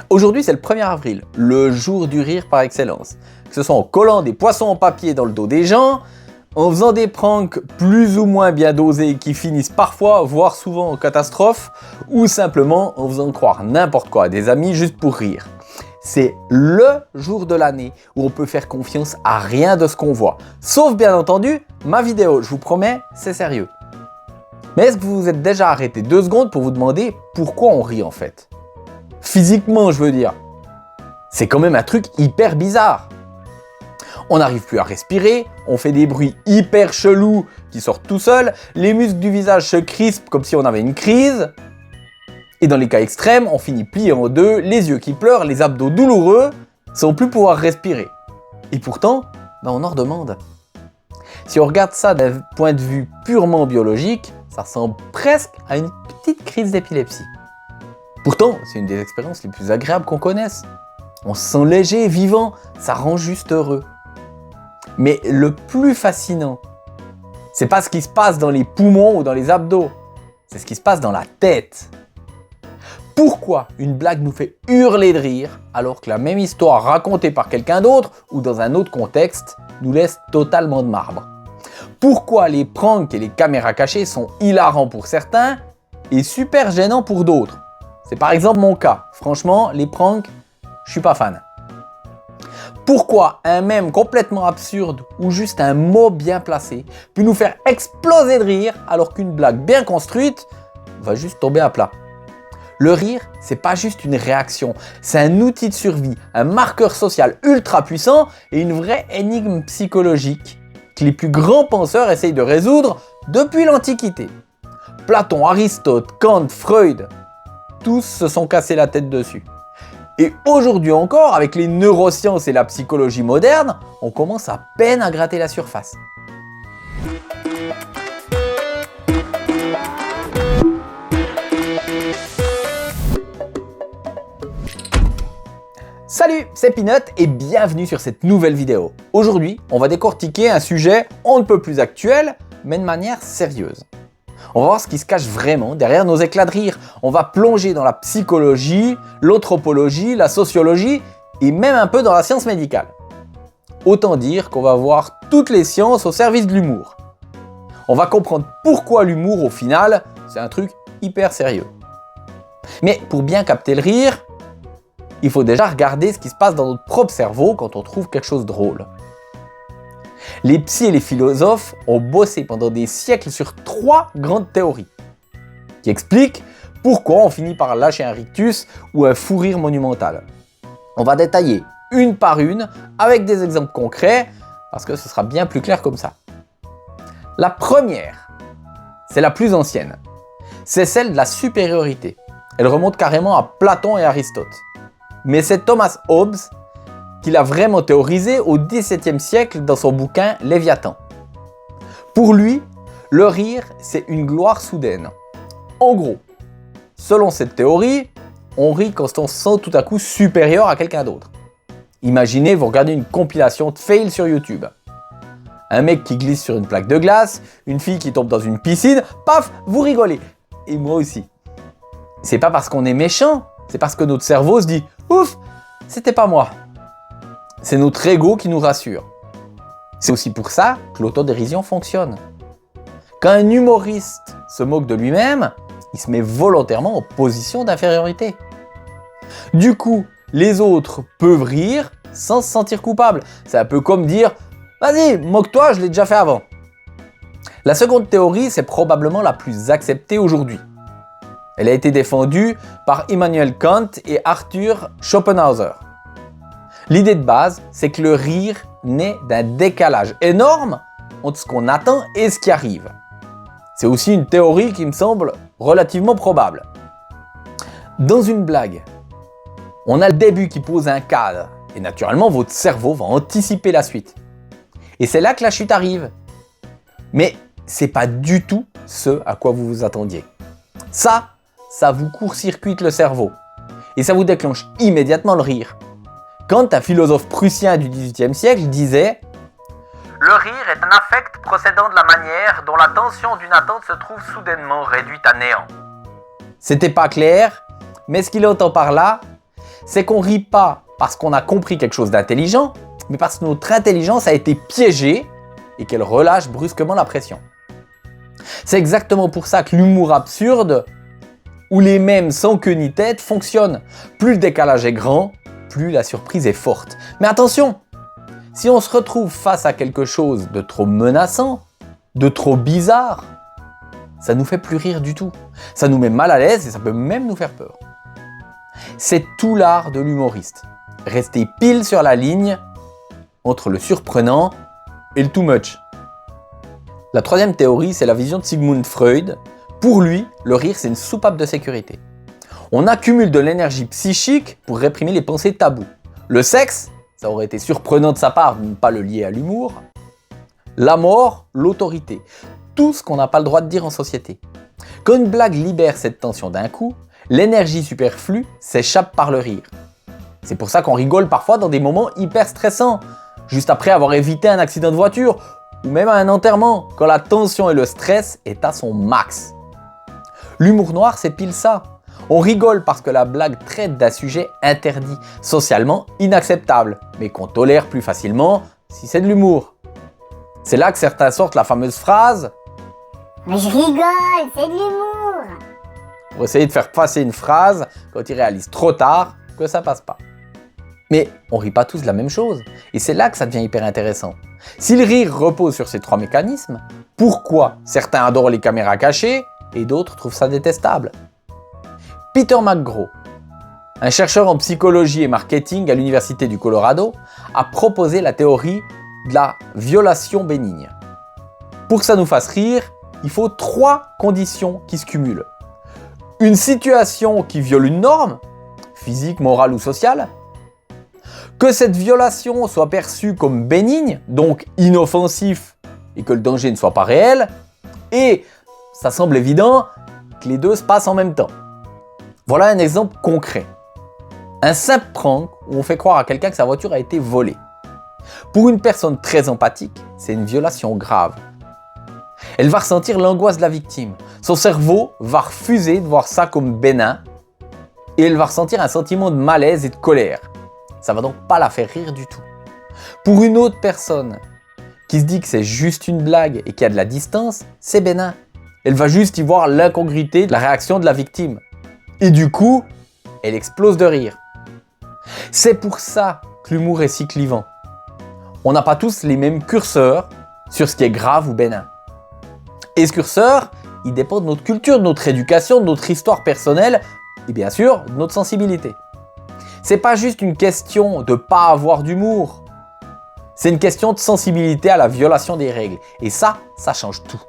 Aujourd'hui, c'est le 1er avril, le jour du rire par excellence. Que ce soit en collant des poissons en papier dans le dos des gens, en faisant des pranks plus ou moins bien dosés qui finissent parfois, voire souvent en catastrophe, ou simplement en faisant croire n'importe quoi à des amis juste pour rire. C'est le jour de l'année où on peut faire confiance à rien de ce qu'on voit. Sauf bien entendu, ma vidéo, je vous promets, c'est sérieux. Mais est-ce que vous vous êtes déjà arrêté 2 secondes pour vous demander pourquoi on rit en fait? Physiquement, je veux dire. C'est quand même un truc hyper bizarre. On n'arrive plus à respirer, on fait des bruits hyper chelous qui sortent tout seuls, les muscles du visage se crispent comme si on avait une crise. Et dans les cas extrêmes, on finit plié en deux, les yeux qui pleurent, les abdos douloureux, sans plus pouvoir respirer. Et pourtant, on en redemande. Si on regarde ça d'un point de vue purement biologique, ça ressemble presque à une petite crise d'épilepsie. Pourtant, c'est une des expériences les plus agréables qu'on connaisse. On se sent léger, vivant, ça rend juste heureux. Mais le plus fascinant, c'est pas ce qui se passe dans les poumons ou dans les abdos, c'est ce qui se passe dans la tête. Pourquoi une blague nous fait hurler de rire alors que la même histoire racontée par quelqu'un d'autre ou dans un autre contexte nous laisse totalement de marbre? Pourquoi les pranks et les caméras cachées sont hilarants pour certains et super gênants pour d'autres? C'est par exemple mon cas. Franchement, les pranks, je suis pas fan. Pourquoi un mème complètement absurde ou juste un mot bien placé peut nous faire exploser de rire alors qu'une blague bien construite va juste tomber à plat? Le rire, c'est pas juste une réaction, c'est un outil de survie, un marqueur social ultra puissant et une vraie énigme psychologique que les plus grands penseurs essayent de résoudre depuis l'Antiquité. Platon, Aristote, Kant, Freud, tous se sont cassés la tête dessus. Et aujourd'hui encore, avec les neurosciences et la psychologie moderne, on commence à peine à gratter la surface. Salut, c'est Peanut et bienvenue sur cette nouvelle vidéo. Aujourd'hui, on va décortiquer un sujet on ne peut plus actuel, mais de manière sérieuse. On va voir ce qui se cache vraiment derrière nos éclats de rire. On va plonger dans la psychologie, l'anthropologie, la sociologie et même un peu dans la science médicale. Autant dire qu'on va voir toutes les sciences au service de l'humour. On va comprendre pourquoi l'humour, au final, c'est un truc hyper sérieux. Mais pour bien capter le rire, il faut déjà regarder ce qui se passe dans notre propre cerveau quand on trouve quelque chose de drôle. Les psys et les philosophes ont bossé pendant des siècles sur 3 grandes théories qui expliquent pourquoi on finit par lâcher un rictus ou un fou rire monumental. On va détailler une par une avec des exemples concrets parce que ce sera bien plus clair comme ça. La première, c'est la plus ancienne, c'est celle de la supériorité. Elle remonte carrément à Platon et Aristote. Mais c'est Thomas Hobbes qui l'a vraiment théorisé au XVIIe siècle dans son bouquin Léviathan. Pour lui, le rire, c'est une gloire soudaine. En gros, selon cette théorie, on rit quand on se sent tout à coup supérieur à quelqu'un d'autre. Imaginez, vous regardez une compilation de fails sur YouTube. Un mec qui glisse sur une plaque de glace, une fille qui tombe dans une piscine, paf, vous rigolez. Et moi aussi. C'est pas parce qu'on est méchant, c'est parce que notre cerveau se dit « Ouf, c'était pas moi ». C'est notre ego qui nous rassure. C'est aussi pour ça que l'autodérision fonctionne. Quand un humoriste se moque de lui-même, il se met volontairement en position d'infériorité. Du coup, les autres peuvent rire sans se sentir coupables. C'est un peu comme dire « Vas-y, moque-toi, je l'ai déjà fait avant ». La seconde théorie, c'est probablement la plus acceptée aujourd'hui. Elle a été défendue par Immanuel Kant et Arthur Schopenhauer. L'idée de base, c'est que le rire naît d'un décalage énorme entre ce qu'on attend et ce qui arrive. C'est aussi une théorie qui me semble relativement probable. Dans une blague, on a le début qui pose un cadre et naturellement votre cerveau va anticiper la suite. Et c'est là que la chute arrive. Mais c'est pas du tout ce à quoi vous vous attendiez. Ça vous court-circuite le cerveau et ça vous déclenche immédiatement le rire. Kant, un philosophe prussien du XVIIIe siècle, disait « Le rire est un affect procédant de la manière dont la tension d'une attente se trouve soudainement réduite à néant. » C'était pas clair, mais ce qu'il entend par là, c'est qu'on rit pas parce qu'on a compris quelque chose d'intelligent, mais parce que notre intelligence a été piégée et qu'elle relâche brusquement la pression. C'est exactement pour ça que l'humour absurde, ou les mèmes sans queue ni tête, fonctionne. Plus le décalage est grand, plus la surprise est forte. Mais attention, si on se retrouve face à quelque chose de trop menaçant, de trop bizarre, ça nous fait plus rire du tout. Ça nous met mal à l'aise et ça peut même nous faire peur. C'est tout l'art de l'humoriste. Rester pile sur la ligne entre le surprenant et le too much. La troisième théorie, c'est la vision de Sigmund Freud. Pour lui, le rire, c'est une soupape de sécurité. On accumule de l'énergie psychique pour réprimer les pensées taboues. Le sexe, ça aurait été surprenant de sa part de ne pas le lier à l'humour. La mort, l'autorité. Tout ce qu'on n'a pas le droit de dire en société. Quand une blague libère cette tension d'un coup, l'énergie superflue s'échappe par le rire. C'est pour ça qu'on rigole parfois dans des moments hyper stressants, juste après avoir évité un accident de voiture, ou même à un enterrement, quand la tension et le stress est à son max. L'humour noir, c'est pile ça. On rigole parce que la blague traite d'un sujet interdit, socialement inacceptable, mais qu'on tolère plus facilement si c'est de l'humour. C'est là que certains sortent la fameuse phrase « Mais je rigole, c'est de l'humour !» pour essayer de faire passer une phrase quand ils réalisent trop tard que ça passe pas. Mais on rit pas tous de la même chose, et c'est là que ça devient hyper intéressant. Si le rire repose sur ces trois mécanismes, pourquoi certains adorent les caméras cachées et d'autres trouvent ça détestable? Peter McGraw, un chercheur en psychologie et marketing à l'Université du Colorado, a proposé la théorie de la violation bénigne. Pour que ça nous fasse rire, il faut 3 conditions qui se cumulent. Une situation qui viole une norme, physique, morale ou sociale, que cette violation soit perçue comme bénigne, donc inoffensif, et que le danger ne soit pas réel, et ça semble évident que les deux se passent en même temps. Voilà un exemple concret. Un simple prank où on fait croire à quelqu'un que sa voiture a été volée. Pour une personne très empathique, c'est une violation grave. Elle va ressentir l'angoisse de la victime. Son cerveau va refuser de voir ça comme bénin et elle va ressentir un sentiment de malaise et de colère. Ça va donc pas la faire rire du tout. Pour une autre personne qui se dit que c'est juste une blague et qui a de la distance, c'est bénin. Elle va juste y voir l'incongruité de la réaction de la victime. Et du coup, elle explose de rire. C'est pour ça que l'humour est si clivant. On n'a pas tous les mêmes curseurs sur ce qui est grave ou bénin. Et ce curseur, il dépend de notre culture, de notre éducation, de notre histoire personnelle et bien sûr de notre sensibilité. C'est pas juste une question de pas avoir d'humour. C'est une question de sensibilité à la violation des règles. Et ça change tout.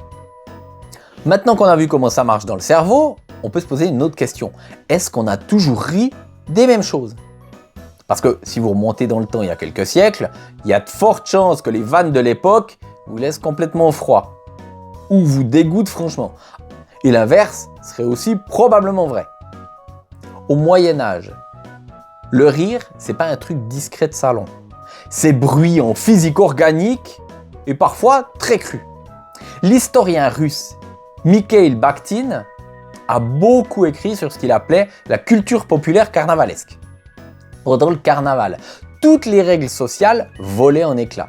Maintenant qu'on a vu comment ça marche dans le cerveau, on peut se poser une autre question. Est-ce qu'on a toujours ri des mêmes choses? Parce que si vous remontez dans le temps il y a quelques siècles, il y a de fortes chances que les vannes de l'époque vous laissent complètement froid. Ou vous dégoûtent franchement. Et l'inverse serait aussi probablement vrai. Au Moyen-Âge, le rire, c'est pas un truc discret de salon. C'est bruyant, physique, organique et parfois très cru. L'historien russe Mikhail Bakhtin a beaucoup écrit sur ce qu'il appelait la culture populaire carnavalesque. Pendant le carnaval, toutes les règles sociales volaient en éclats.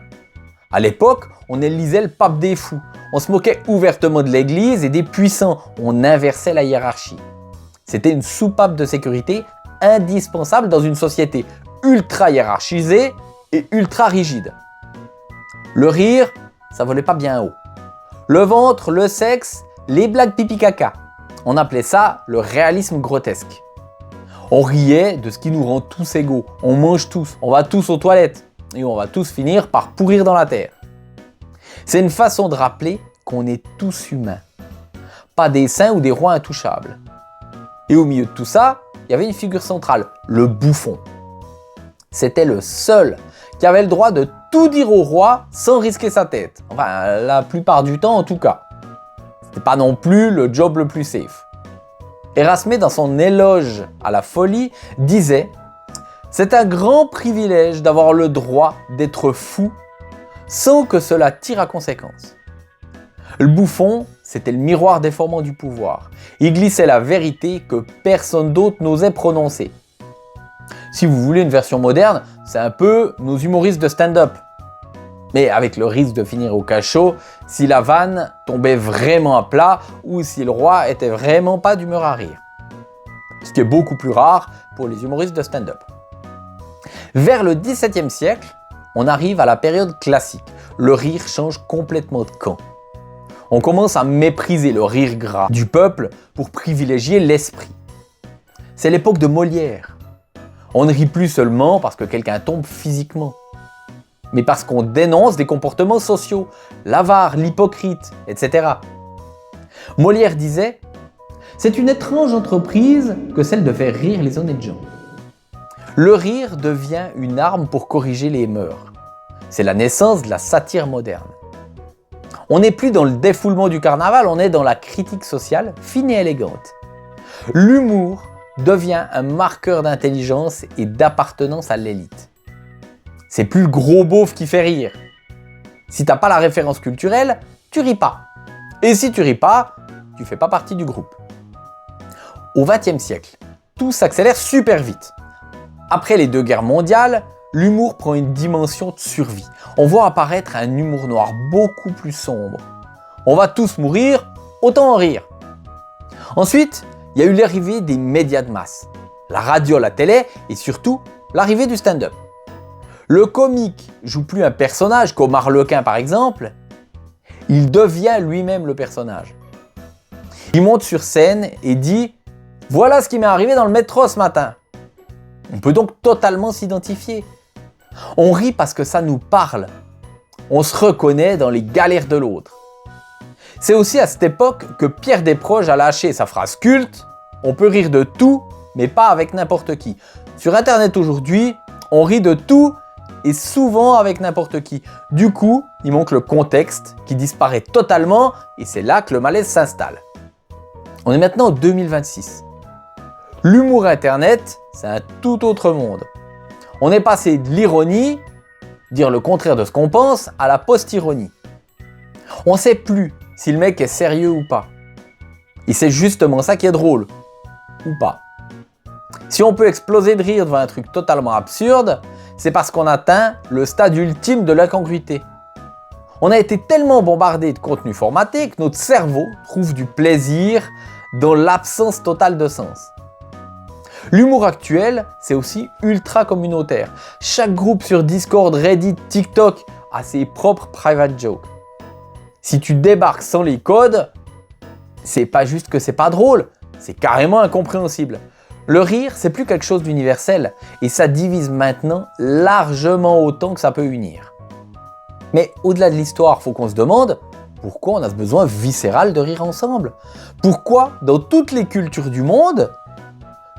À l'époque, on élisait le pape des fous, on se moquait ouvertement de l'église et des puissants, on inversait la hiérarchie. C'était une soupape de sécurité indispensable dans une société ultra hiérarchisée et ultra rigide. Le rire, ça volait pas bien haut. Le ventre, le sexe, les blagues pipi caca. On appelait ça le réalisme grotesque. On riait de ce qui nous rend tous égaux. On mange tous, on va tous aux toilettes et on va tous finir par pourrir dans la terre. C'est une façon de rappeler qu'on est tous humains. Pas des saints ou des rois intouchables. Et au milieu de tout ça, il y avait une figure centrale, le bouffon. C'était le seul qui avait le droit de tout dire au roi sans risquer sa tête. Enfin, la plupart du temps en tout cas. C'était pas non plus le job le plus safe. Erasmé, dans son éloge à la folie, disait « C'est un grand privilège d'avoir le droit d'être fou sans que cela tire à conséquence. » Le bouffon, c'était le miroir déformant du pouvoir. Il glissait la vérité que personne d'autre n'osait prononcer. Si vous voulez une version moderne, c'est un peu nos humoristes de stand-up. Mais avec le risque de finir au cachot si la vanne tombait vraiment à plat ou si le roi était vraiment pas d'humeur à rire. Ce qui est beaucoup plus rare pour les humoristes de stand-up. Vers le XVIIe siècle, on arrive à la période classique. Le rire change complètement de camp. On commence à mépriser le rire gras du peuple pour privilégier l'esprit. C'est l'époque de Molière. On ne rit plus seulement parce que quelqu'un tombe physiquement, mais parce qu'on dénonce des comportements sociaux, l'avare, l'hypocrite, etc. Molière disait « C'est une étrange entreprise que celle de faire rire les honnêtes gens. » Le rire devient une arme pour corriger les mœurs. C'est la naissance de la satire moderne. On n'est plus dans le défoulement du carnaval, on est dans la critique sociale fine et élégante. L'humour devient un marqueur d'intelligence et d'appartenance à l'élite. C'est plus le gros beauf qui fait rire. Si t'as pas la référence culturelle, tu ris pas. Et si tu ris pas, tu fais pas partie du groupe. Au XXe siècle, tout s'accélère super vite. Après les 2 guerres mondiales, l'humour prend une dimension de survie. On voit apparaître un humour noir beaucoup plus sombre. On va tous mourir, autant en rire. Ensuite, il y a eu l'arrivée des médias de masse, la radio, la télé et surtout l'arrivée du stand-up. Le comique joue plus un personnage comme Arlequin par exemple, il devient lui-même le personnage. Il monte sur scène et dit « Voilà ce qui m'est arrivé dans le métro ce matin ». On peut donc totalement s'identifier. On rit parce que ça nous parle. On se reconnaît dans les galères de l'autre. C'est aussi à cette époque que Pierre Desproges a lâché sa phrase culte « On peut rire de tout, mais pas avec n'importe qui ». Sur Internet aujourd'hui, on rit de tout et souvent avec n'importe qui. Du coup, il manque le contexte qui disparaît totalement et c'est là que le malaise s'installe. On est maintenant en 2026. L'humour Internet, c'est un tout autre monde. On est passé de l'ironie, dire le contraire de ce qu'on pense, à la post-ironie. On ne sait plus si le mec est sérieux ou pas. Et c'est justement ça qui est drôle. Ou pas. Si on peut exploser de rire devant un truc totalement absurde, c'est parce qu'on atteint le stade ultime de l'incongruité. On a été tellement bombardé de contenu formaté que notre cerveau trouve du plaisir dans l'absence totale de sens. L'humour actuel, c'est aussi ultra communautaire. Chaque groupe sur Discord, Reddit, TikTok a ses propres private jokes. Si tu débarques sans les codes, c'est pas juste que c'est pas drôle, c'est carrément incompréhensible. Le rire, c'est plus quelque chose d'universel et ça divise maintenant largement autant que ça peut unir. Mais au-delà de l'histoire, faut qu'on se demande pourquoi on a ce besoin viscéral de rire ensemble. Pourquoi, dans toutes les cultures du monde,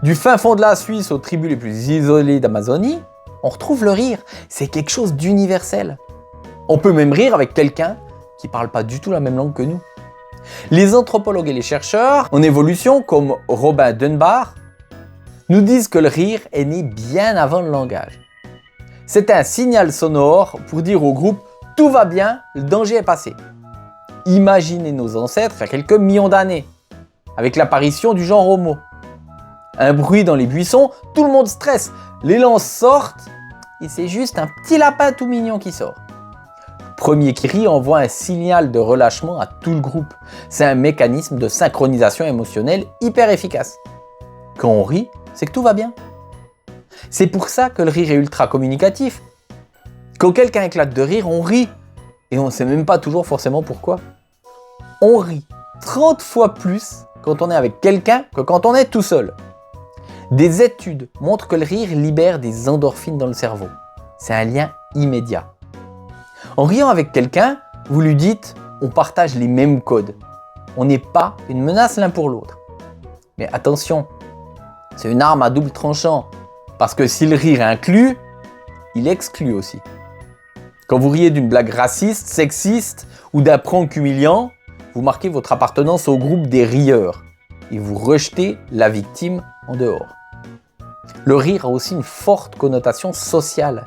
du fin fond de la Suisse aux tribus les plus isolées d'Amazonie, on retrouve le rire. C'est quelque chose d'universel. On peut même rire avec quelqu'un qui ne parle pas du tout la même langue que nous. Les anthropologues et les chercheurs en évolution, comme Robin Dunbar, nous disent que le rire est né bien avant le langage. C'est un signal sonore pour dire au groupe « tout va bien, le danger est passé ». Imaginez nos ancêtres il y a quelques millions d'années, avec l'apparition du genre Homo. Un bruit dans les buissons, tout le monde stresse, les lances sortent et c'est juste un petit lapin tout mignon qui sort. Le premier qui rit envoie un signal de relâchement à tout le groupe. C'est un mécanisme de synchronisation émotionnelle hyper efficace. Quand on rit, c'est que tout va bien. C'est pour ça que le rire est ultra communicatif. Quand quelqu'un éclate de rire, on rit. Et on ne sait même pas toujours forcément pourquoi. On rit 30 fois plus quand on est avec quelqu'un que quand on est tout seul. Des études montrent que le rire libère des endorphines dans le cerveau. C'est un lien immédiat. En riant avec quelqu'un, vous lui dites « on partage les mêmes codes ». On n'est pas une menace l'un pour l'autre. Mais attention, c'est une arme à double tranchant. Parce que si le rire inclut, il exclut aussi. Quand vous riez d'une blague raciste, sexiste ou d'un prank humiliant, vous marquez votre appartenance au groupe des rieurs et vous rejetez la victime en dehors. Le rire a aussi une forte connotation sociale,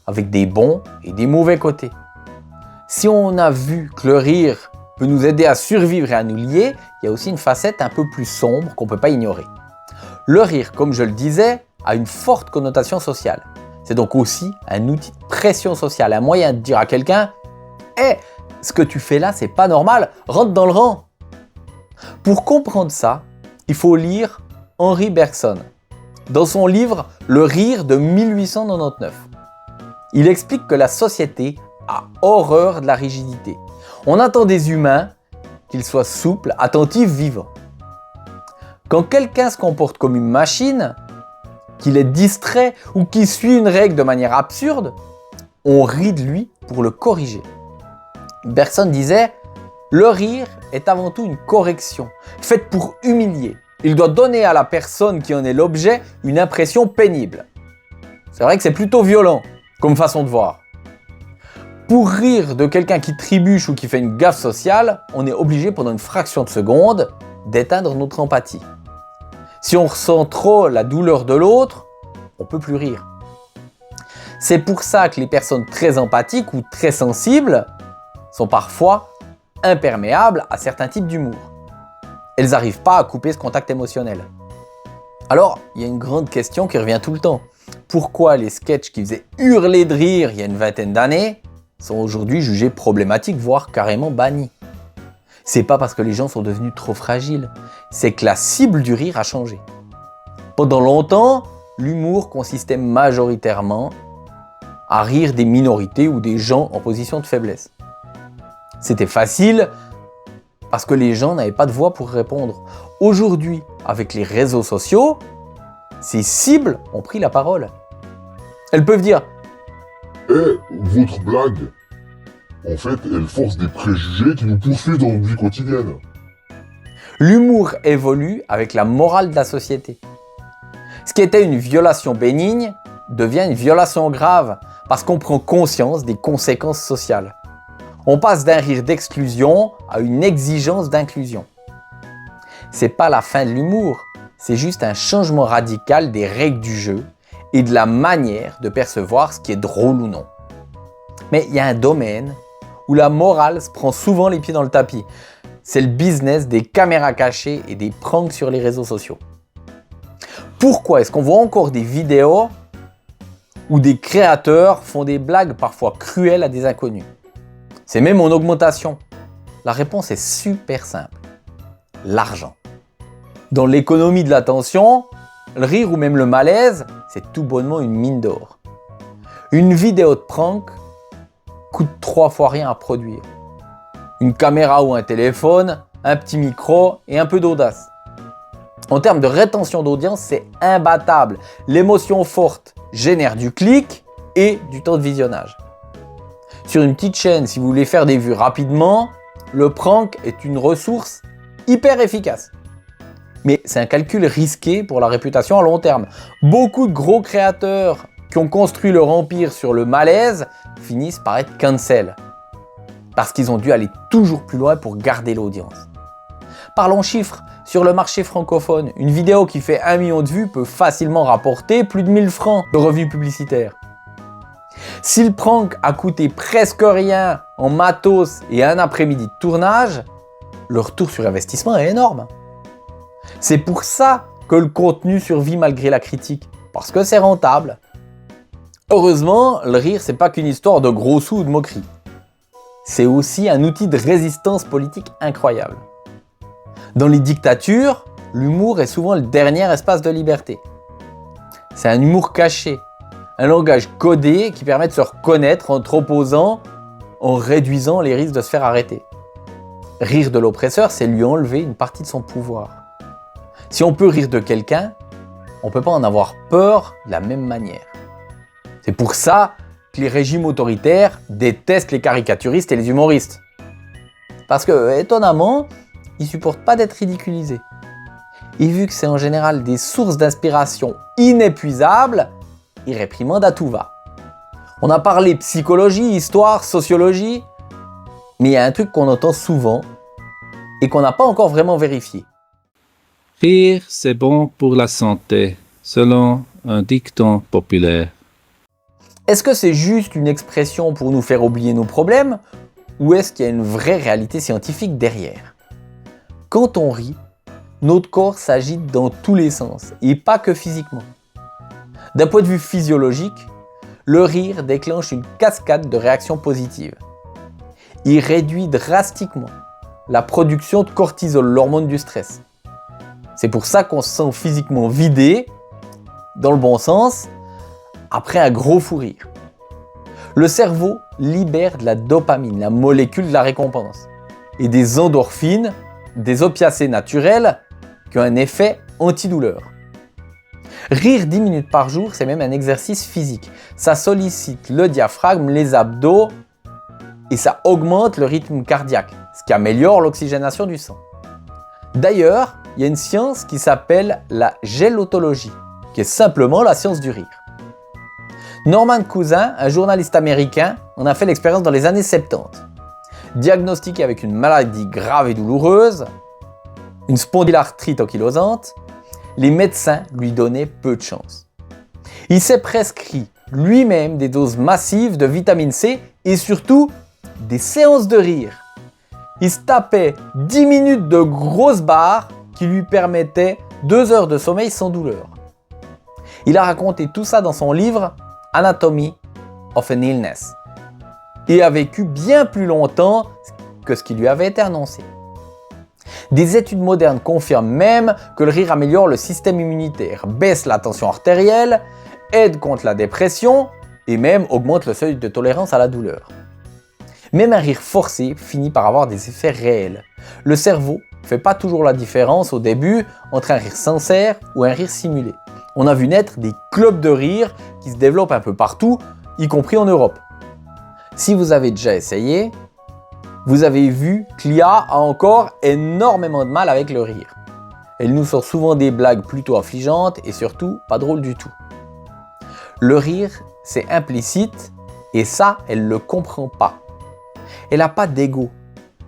avec des bons et des mauvais côtés. Si on a vu que le rire peut nous aider à survivre et à nous lier, il y a aussi une facette un peu plus sombre qu'on ne peut pas ignorer. Le rire, comme je le disais, a une forte connotation sociale. C'est donc aussi un outil de pression sociale, un moyen de dire à quelqu'un « Hé, ce que tu fais là, c'est pas normal, rentre dans le rang !» Pour comprendre ça, il faut lire Henri Bergson dans son livre « Le rire » de 1899. Il explique que la société a horreur de la rigidité. On attend des humains qu'ils soient souples, attentifs, vivants. Quand quelqu'un se comporte comme une machine, qu'il est distrait ou qu'il suit une règle de manière absurde, on rit de lui pour le corriger. Bergson disait « Le rire est avant tout une correction, faite pour humilier. Il doit donner à la personne qui en est l'objet une impression pénible. » C'est vrai que c'est plutôt violent comme façon de voir. Pour rire de quelqu'un qui trébuche ou qui fait une gaffe sociale, on est obligé pendant une fraction de seconde d'éteindre notre empathie. Si on ressent trop la douleur de l'autre, on ne peut plus rire. C'est pour ça que les personnes très empathiques ou très sensibles sont parfois imperméables à certains types d'humour. Elles n'arrivent pas à couper ce contact émotionnel. Alors, il y a une grande question qui revient tout le temps. Pourquoi les sketchs qui faisaient hurler de rire il y a une vingtaine d'années sont aujourd'hui jugés problématiques, voire carrément bannis? C'est pas parce que les gens sont devenus trop fragiles, c'est que la cible du rire a changé. Pendant longtemps, l'humour consistait majoritairement à rire des minorités ou des gens en position de faiblesse. C'était facile parce que les gens n'avaient pas de voix pour répondre. Aujourd'hui, avec les réseaux sociaux, ces cibles ont pris la parole. Elles peuvent dire « Eh, votre blague, en fait, elle force des préjugés qui nous poursuivent dans notre vie quotidienne. » L'humour évolue avec la morale de la société. Ce qui était une violation bénigne devient une violation grave parce qu'on prend conscience des conséquences sociales. On passe d'un rire d'exclusion à une exigence d'inclusion. C'est pas la fin de l'humour, c'est juste un changement radical des règles du jeu et de la manière de percevoir ce qui est drôle ou non. Mais il y a un domaine où la morale se prend souvent les pieds dans le tapis. C'est le business des caméras cachées et des pranks sur les réseaux sociaux. Pourquoi est-ce qu'on voit encore des vidéos où des créateurs font des blagues parfois cruelles à des inconnus? C'est même en augmentation. La réponse est super simple. L'argent. Dans l'économie de l'attention, le rire ou même le malaise, c'est tout bonnement une mine d'or. Une vidéo de prank coûte 3 fois rien à produire. Une caméra ou un téléphone, un petit micro et un peu d'audace. En termes de rétention d'audience, c'est imbattable. L'émotion forte génère du clic et du temps de visionnage. Sur une petite chaîne, si vous voulez faire des vues rapidement, le prank est une ressource hyper efficace. Mais c'est un calcul risqué pour la réputation à long terme. Beaucoup de gros créateurs qui ont construit leur empire sur le malaise finissent par être cancel. Parce qu'ils ont dû aller toujours plus loin pour garder l'audience. Parlons chiffres. Sur le marché francophone, une vidéo qui fait 1 million de vues peut facilement rapporter plus de 1000 francs de revenus publicitaires. Si le prank a coûté presque rien en matos et un après-midi de tournage, le retour sur investissement est énorme. C'est pour ça que le contenu survit malgré la critique, parce que c'est rentable. Heureusement, le rire, c'est pas qu'une histoire de gros sous ou de moquerie. C'est aussi un outil de résistance politique incroyable. Dans les dictatures, l'humour est souvent le dernier espace de liberté. C'est un humour caché, un langage codé qui permet de se reconnaître entre opposants en réduisant les risques de se faire arrêter. Rire de l'oppresseur, c'est lui enlever une partie de son pouvoir. Si on peut rire de quelqu'un, on ne peut pas en avoir peur de la même manière. C'est pour ça que les régimes autoritaires détestent les caricaturistes et les humoristes. Parce que, étonnamment, ils ne supportent pas d'être ridiculisés. Et vu que c'est en général des sources d'inspiration inépuisables, ils réprimandent à tout va. On a parlé psychologie, histoire, sociologie, mais il y a un truc qu'on entend souvent et qu'on n'a pas encore vraiment vérifié. Rire, c'est bon pour la santé, selon un dicton populaire. Est-ce que c'est juste une expression pour nous faire oublier nos problèmes ou est-ce qu'il y a une vraie réalité scientifique derrière? Quand on rit, notre corps s'agite dans tous les sens et pas que physiquement. D'un point de vue physiologique, le rire déclenche une cascade de réactions positives. Il réduit drastiquement la production de cortisol, l'hormone du stress. C'est pour ça qu'on se sent physiquement vidé, dans le bon sens, après un gros fou rire. Le cerveau libère de la dopamine, la molécule de la récompense, et des endorphines, des opiacés naturels qui ont un effet antidouleur. Rire 10 minutes par jour, c'est même un exercice physique. Ça sollicite le diaphragme, les abdos et ça augmente le rythme cardiaque, ce qui améliore l'oxygénation du sang. D'ailleurs, il y a une science qui s'appelle la gélotologie, qui est simplement la science du rire. Norman Cousin, un journaliste américain, en a fait l'expérience dans les années 70. Diagnostiqué avec une maladie grave et douloureuse, une spondylarthrite ankylosante, les médecins lui donnaient peu de chance. Il s'est prescrit lui-même des doses massives de vitamine C et surtout des séances de rire. Il se tapait 10 minutes de grosses barres qui lui permettaient 2 heures de sommeil sans douleur. Il a raconté tout ça dans son livre Anatomy of an Illness et a vécu bien plus longtemps que ce qui lui avait été annoncé. Des études modernes confirment même que le rire améliore le système immunitaire, baisse la tension artérielle, aide contre la dépression et même augmente le seuil de tolérance à la douleur. Même un rire forcé finit par avoir des effets réels. Le cerveau ne fait pas toujours la différence au début entre un rire sincère ou un rire simulé. On a vu naître des clubs de rire qui se développent un peu partout, y compris en Europe. Si vous avez déjà essayé, vous avez vu qu'Lia a encore énormément de mal avec le rire. Elle nous sort souvent des blagues plutôt affligeantes et surtout pas drôles du tout. Le rire, c'est implicite et ça, elle ne le comprend pas. Elle n'a pas d'ego.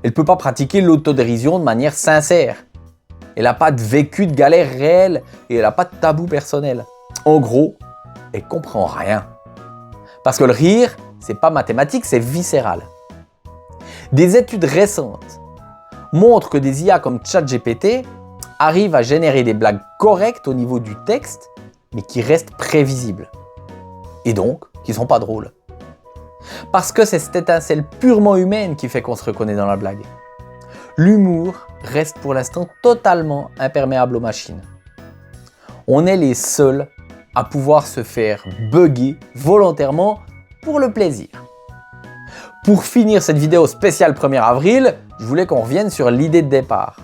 Elle ne peut pas pratiquer l'autodérision de manière sincère. Elle n'a pas de vécu de galère réelle et elle n'a pas de tabou personnel. En gros, elle ne comprend rien. Parce que le rire, c'est pas mathématique, c'est viscéral. Des études récentes montrent que des IA comme ChatGPT arrivent à générer des blagues correctes au niveau du texte, mais qui restent prévisibles. Et donc, qui ne sont pas drôles. Parce que c'est cette étincelle purement humaine qui fait qu'on se reconnaît dans la blague. L'humour reste pour l'instant totalement imperméable aux machines. On est les seuls à pouvoir se faire bugger volontairement pour le plaisir. Pour finir cette vidéo spéciale 1er avril, je voulais qu'on revienne sur l'idée de départ.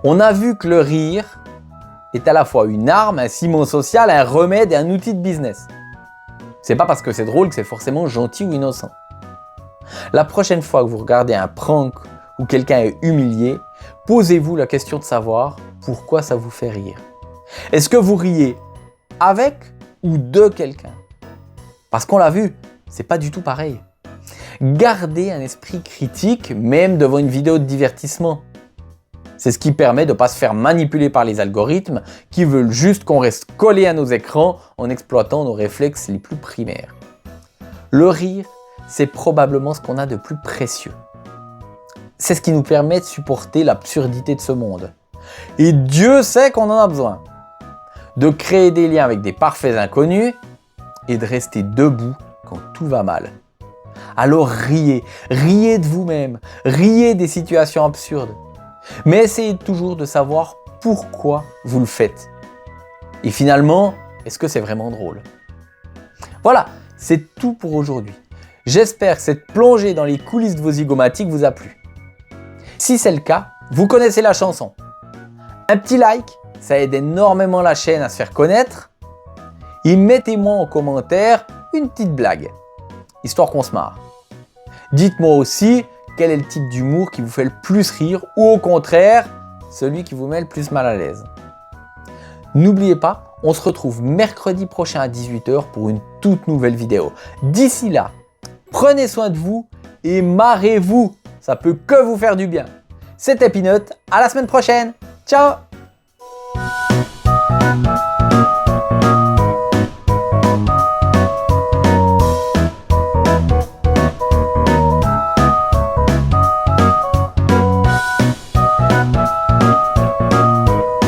On a vu que le rire est à la fois une arme, un ciment social, un remède et un outil de business. C'est pas parce que c'est drôle que c'est forcément gentil ou innocent. La prochaine fois que vous regardez un prank où quelqu'un est humilié, posez-vous la question de savoir pourquoi ça vous fait rire. Est-ce que vous riez avec ou de quelqu'un? Parce qu'on l'a vu, c'est pas du tout pareil. Gardez un esprit critique même devant une vidéo de divertissement. C'est ce qui permet de ne pas se faire manipuler par les algorithmes qui veulent juste qu'on reste collé à nos écrans en exploitant nos réflexes les plus primaires. Le rire, c'est probablement ce qu'on a de plus précieux. C'est ce qui nous permet de supporter l'absurdité de ce monde. Et Dieu sait qu'on en a besoin. De créer des liens avec des parfaits inconnus et de rester debout quand tout va mal. Alors riez, riez de vous-même, riez des situations absurdes. Mais essayez toujours de savoir pourquoi vous le faites. Et finalement, est-ce que c'est vraiment drôle? Voilà, c'est tout pour aujourd'hui. J'espère que cette plongée dans les coulisses de vos zygomatiques vous a plu. Si c'est le cas, vous connaissez la chanson. Un petit like, ça aide énormément la chaîne à se faire connaître. Et mettez-moi en commentaire une petite blague, histoire qu'on se marre. Dites-moi aussi quel est le type d'humour qui vous fait le plus rire ou au contraire, celui qui vous met le plus mal à l'aise. N'oubliez pas, on se retrouve mercredi prochain à 18 h pour une toute nouvelle vidéo. D'ici là, prenez soin de vous et marrez-vous, ça peut que vous faire du bien. C'était Peanut, à la semaine prochaine, ciao!